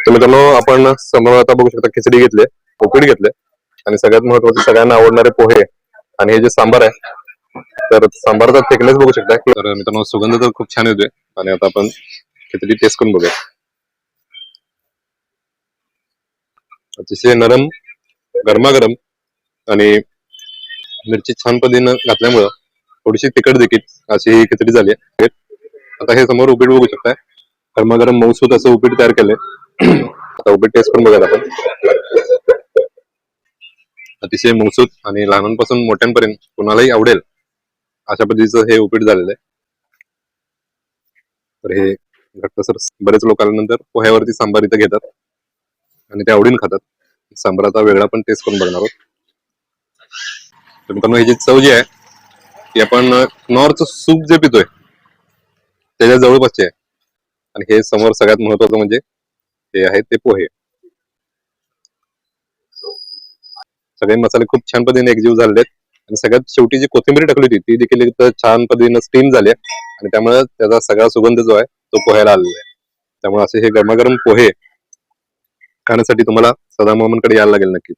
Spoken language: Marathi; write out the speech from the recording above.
तर मित्रांनो आपण समोर आता बघू शकता खिचडी घेतले, उपीट घेतले आणि सगळ्यात महत्वाचे सगळ्यांना आवडणारे पोहे आणि हे जे सांबार आहे तर सांबारचा थिकनेस बघू शकता. तर मित्रांनो सुगंध तर खूप छान येतोय आणि आता आपण खिचडी टेस्ट करून बघूया. अतिशय नरम, गरमागरम आणि मिरची छान पद्धतीनं घातल्यामुळं थोडीशी तिखट देखील अशी ही खिचडी झाली आहे. आता हे समोर उपीट बघू शकताय, गरमागरम मऊसूत असं उपीट तयार केलंय. आता उपीट टेस्ट करून बघूया आपण. अतिशय मऊसूत आणि लहानांपासून मोठ्यांपर्यंत कुणालाही आवडेल अशा पद्धतीचं हे उपीट झालेलं आहे. तर हे घट्टसर बरेच लोक आल्यानंतर पोह्यावरती सांबार इथं घेतात आणि ते आवडीन खातात. सांबाराचा वेगळा पण टेस्ट करून बघणार आहोत. तर मित्रांनो ही जी चव जी आहे ती आपण नॉरचं सूप जे पितोय त्याच्या जवळपासची आहे. आणि हे समोर सगळ्यात महत्वाचं म्हणजे ते आहे ते पोहे. सगळे मसाले खूप छान पद्धतीने एकजीव झालेले आहेत आणि सगळ्यात शेवटी जी कोथिंबीर टाकली होती ती देखील इथं छान पद्धतीने स्टीम झाली आहे आणि त्यामुळे त्याचा सगळा सुगंध जो आहे तो पोह्याला आलेला आहे. त्यामुळे असे हे गरमागरम पोहे खाण्यासाठी तुम्हाला सदामामांकडे यायला लागेल नक्की.